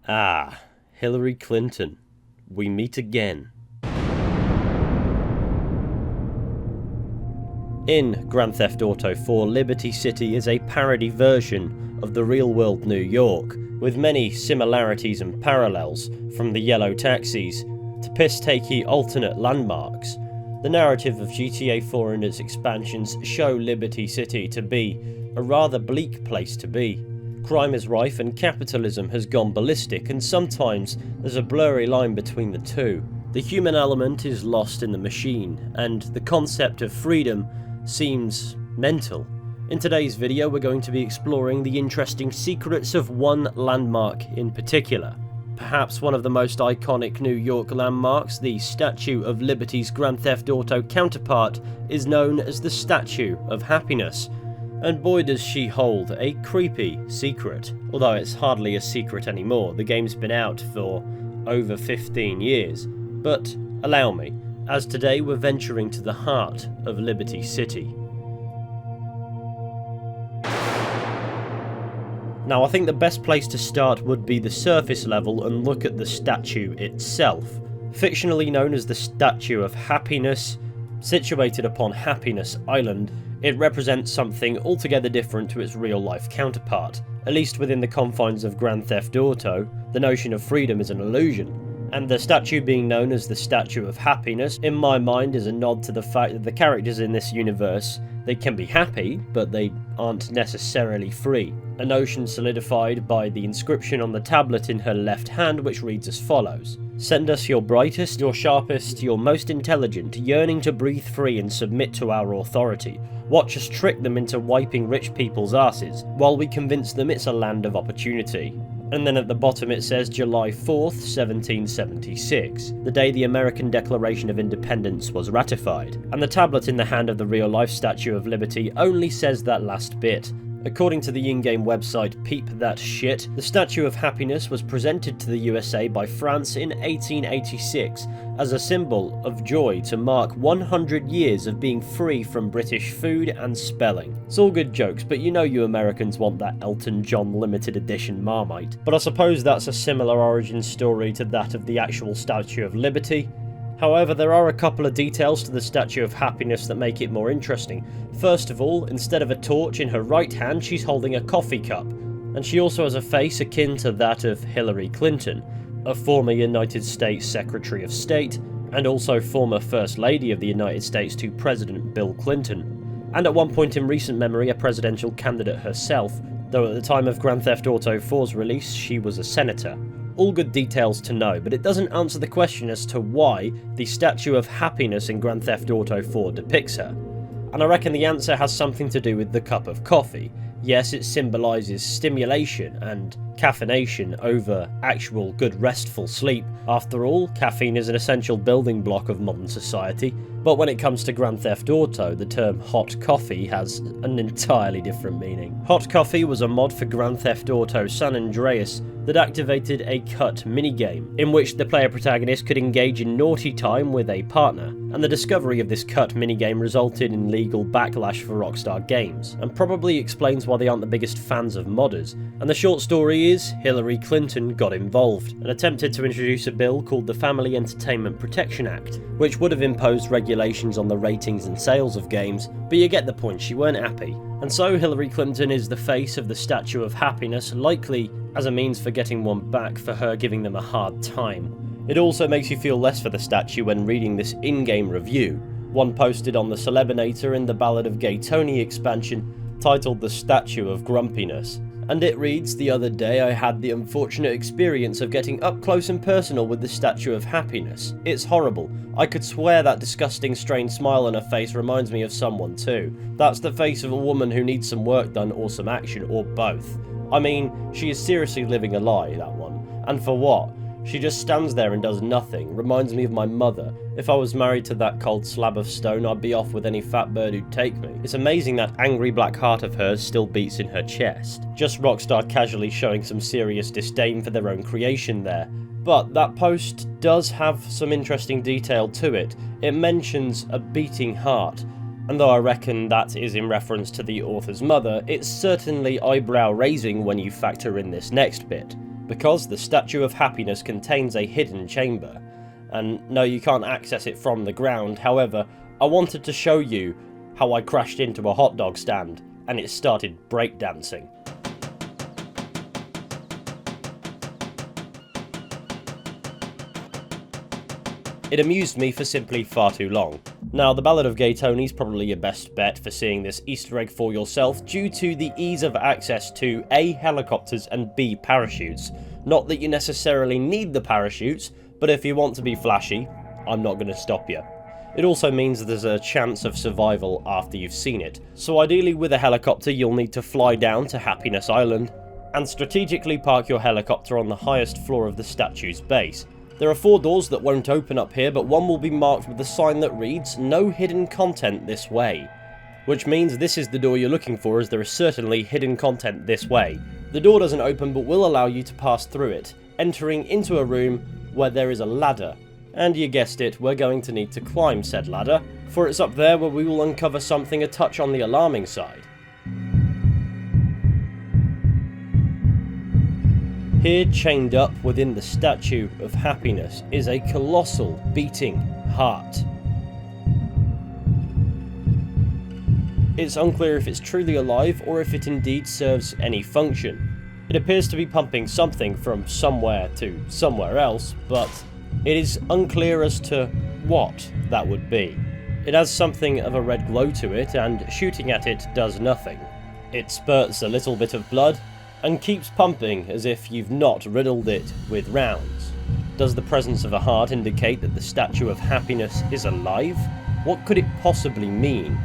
Ah, Hillary Clinton. We meet again. In Grand Theft Auto 4, Liberty City is a parody version of the real-world New York, with many similarities and parallels, from the yellow taxis to piss-takey alternate landmarks. The narrative of GTA 4 and its expansions show Liberty City to be a rather bleak place to be. Crime is rife and capitalism has gone ballistic, and sometimes there's a blurry line between the two. The human element is lost in the machine, and the concept of freedom seems mental. In today's video, we're going to be exploring the interesting secrets of one landmark in particular. Perhaps one of the most iconic New York landmarks, the Statue of Liberty's Grand Theft Auto counterpart, is known as the Statue of Happiness. And boy does she hold a creepy secret. Although it's hardly a secret anymore, the game's been out for over 15 years. But allow me, as today we're venturing to the heart of Liberty City. Now, I think the best place to start would be the surface level and look at the statue itself. Fictionally known as the Statue of Happiness, situated upon Happiness Island, it represents something altogether different to its real-life counterpart. At least within the confines of Grand Theft Auto, the notion of freedom is an illusion. And the statue being known as the Statue of Happiness, in my mind, is a nod to the fact that the characters in this universe, they can be happy, but they aren't necessarily free. A notion solidified by the inscription on the tablet in her left hand, which reads as follows: "Send us your brightest, your sharpest, your most intelligent, yearning to breathe free and submit to our authority. Watch us trick them into wiping rich people's asses, while we convince them it's a land of opportunity." And then at the bottom it says July 4th, 1776, the day the American Declaration of Independence was ratified. And the tablet in the hand of the real-life Statue of Liberty only says that last bit. According to the in-game website Peep That Shit, the Statue of Happiness was presented to the USA by France in 1886 as a symbol of joy to mark 100 years of being free from British food and spelling. It's all good jokes, but you know you Americans want that Elton John limited edition Marmite. But I suppose that's a similar origin story to that of the actual Statue of Liberty. However, there are a couple of details to the Statue of Happiness that make it more interesting. First of all, instead of a torch in her right hand, she's holding a coffee cup. And she also has a face akin to that of Hillary Clinton, a former United States Secretary of State, and also former First Lady of the United States to President Bill Clinton. And at one point in recent memory, a presidential candidate herself, though at the time of Grand Theft Auto 4's release, she was a senator. All good details to know, but it doesn't answer the question as to why the Statue of Happiness in Grand Theft Auto 4 depicts her. And I reckon the answer has something to do with the cup of coffee. Yes, it symbolises stimulation and caffeination over actual good restful sleep. After all, caffeine is an essential building block of modern society. But when it comes to Grand Theft Auto, the term hot coffee has an entirely different meaning. Hot coffee was a mod for Grand Theft Auto San Andreas that activated a cut minigame, in which the player protagonist could engage in naughty time with a partner, and the discovery of this cut minigame resulted in legal backlash for Rockstar Games, and probably explains why they aren't the biggest fans of modders. And the short story is, Hillary Clinton got involved, and attempted to introduce a bill called the Family Entertainment Protection Act, which would have imposed regulations on the ratings and sales of games, but you get the point, she weren't happy. And so Hillary Clinton is the face of the Statue of Happiness, likely as a means for getting one back for her giving them a hard time. It also makes you feel less for the statue when reading this in-game review, one posted on the Celebinator in the Ballad of Gay Tony expansion, titled The Statue of Grumpiness. And it reads, "The other day I had the unfortunate experience of getting up close and personal with the Statue of Happiness. It's horrible. I could swear that disgusting strange smile on her face reminds me of someone too. That's the face of a woman who needs some work done or some action, or both. I mean, she is seriously living a lie, that one. And for what? She just stands there and does nothing. Reminds me of my mother. If I was married to that cold slab of stone, I'd be off with any fat bird who'd take me." It's amazing that angry black heart of hers still beats in her chest. Just Rockstar casually showing some serious disdain for their own creation there. But that post does have some interesting detail to it. It mentions a beating heart. And though I reckon that is in reference to the author's mother, it's certainly eyebrow-raising when you factor in this next bit. because the Statue of Happiness contains a hidden chamber. And no, you can't access it from the ground. However, I wanted to show you how I crashed into a hot dog stand and it started breakdancing. It amused me for simply far too long. Now, the Ballad of Gay Tony is probably your best bet for seeing this Easter egg for yourself due to the ease of access to A, helicopters and B, parachutes. Not that you necessarily need the parachutes, but if you want to be flashy, I'm not going to stop you. It also means that there's a chance of survival after you've seen it. So ideally with a helicopter you'll need to fly down to Happiness Island and strategically park your helicopter on the highest floor of the statue's base. There are 4 doors that won't open up here, but one will be marked with a sign that reads, "No hidden content this way." Which means this is the door you're looking for, as there is certainly hidden content this way. The door doesn't open but will allow you to pass through it, entering into a room where there is a ladder. And you guessed it, we're going to need to climb said ladder, for it's up there where we will uncover something a touch on the alarming side. Here, chained up within the Statue of Happiness, is a colossal beating heart. It's unclear if it's truly alive or if it indeed serves any function. It appears to be pumping something from somewhere to somewhere else, but it is unclear as to what that would be. It has something of a red glow to it, and shooting at it does nothing. It spurts a little bit of blood, and keeps pumping as if you've not riddled it with rounds. Does the presence of a heart indicate that the Statue of Happiness is alive? What could it possibly mean?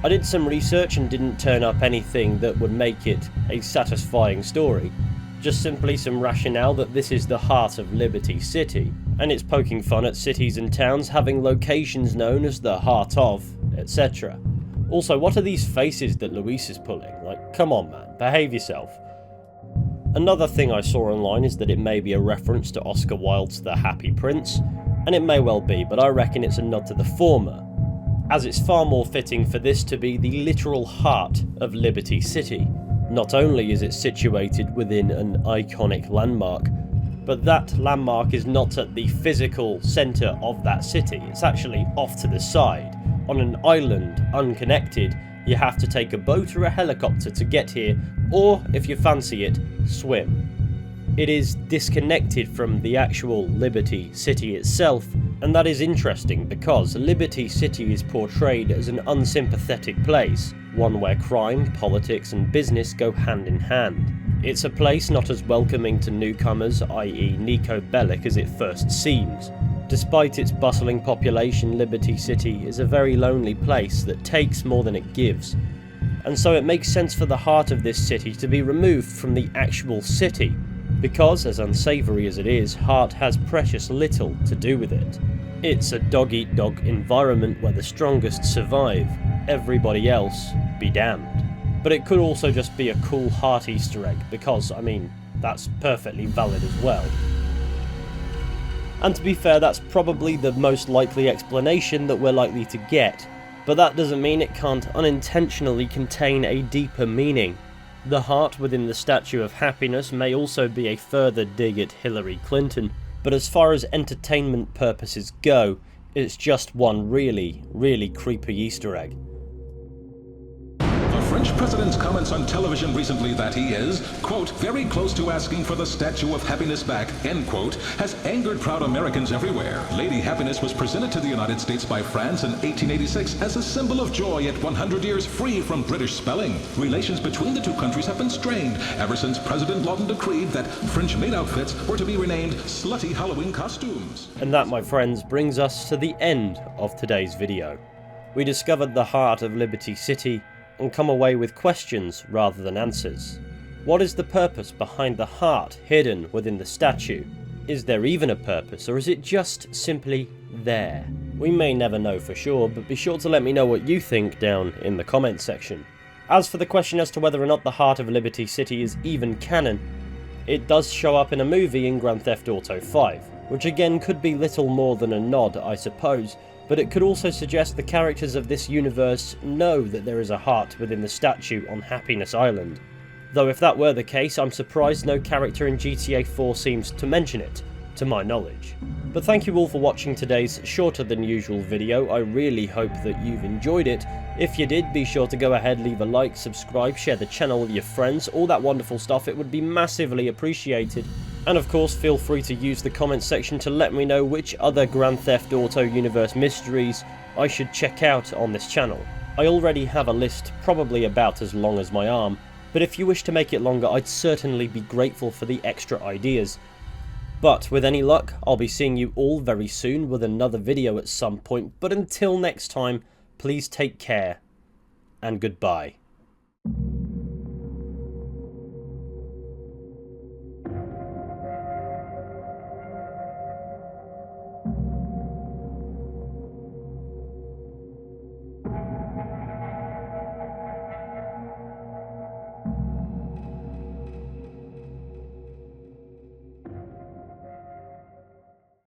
I did some research and didn't turn up anything that would make it a satisfying story. Just simply some rationale that this is the heart of Liberty City, and it's poking fun at cities and towns having locations known as the heart of, etc. Also, what are these faces that Luis is pulling? Like, come on man, behave yourself. Another thing I saw online is that it may be a reference to Oscar Wilde's The Happy Prince, and it may well be, but I reckon it's a nod to the former, as it's far more fitting for this to be the literal heart of Liberty City. Not only is it situated within an iconic landmark, but that landmark is not at the physical centre of that city, it's actually off to the side, on an island, unconnected. You have to take a boat or a helicopter to get here, or, if you fancy it, swim. It is disconnected from the actual Liberty City itself, and that is interesting because Liberty City is portrayed as an unsympathetic place, one where crime, politics and business go hand in hand. It's a place not as welcoming to newcomers, i.e. Nico-Bellic, as it first seems. Despite its bustling population, Liberty City is a very lonely place that takes more than it gives. And so it makes sense for the heart of this city to be removed from the actual city, because, as unsavoury as it is, heart has precious little to do with it. It's a dog-eat-dog environment where the strongest survive, everybody else be damned. But it could also just be a cool heart Easter egg, because, I mean, that's perfectly valid as well. And to be fair, that's probably the most likely explanation that we're likely to get, but that doesn't mean it can't unintentionally contain a deeper meaning. The heart within the Statue of Happiness may also be a further dig at Hillary Clinton, but as far as entertainment purposes go, it's just one really, really creepy Easter egg. The French president's comments on television recently that he is, quote, very close to asking for the Statue of Happiness back, end quote, has angered proud Americans everywhere. Lady Happiness was presented to the United States by France in 1886 as a symbol of joy at 100 years free from British spelling. Relations between the two countries have been strained ever since President Lawton decreed that French-made outfits were to be renamed slutty Halloween costumes. And that, my friends, brings us to the end of today's video. We discovered the heart of Liberty City, and come away with questions rather than answers. What is the purpose behind the heart hidden within the statue? Is there even a purpose, or is it just simply there? We may never know for sure, but be sure to let me know what you think down in the comments section. As for the question as to whether or not the heart of Liberty City is even canon, it does show up in a movie in Grand Theft Auto 5, which again could be little more than a nod, I suppose, but it could also suggest the characters of this universe know that there is a heart within the statue on Happiness Island. Though if that were the case, I'm surprised no character in GTA 4 seems to mention it, to my knowledge. But thank you all for watching today's shorter than usual video. I really hope that you've enjoyed it. If you did, be sure to go ahead, leave a like, subscribe, share the channel with your friends, all that wonderful stuff. It would be massively appreciated. And of course, feel free to use the comments section to let me know which other Grand Theft Auto universe mysteries I should check out on this channel. I already have a list probably about as long as my arm, but if you wish to make it longer, I'd certainly be grateful for the extra ideas. But with any luck, I'll be seeing you all very soon with another video at some point, but until next time, please take care, and goodbye.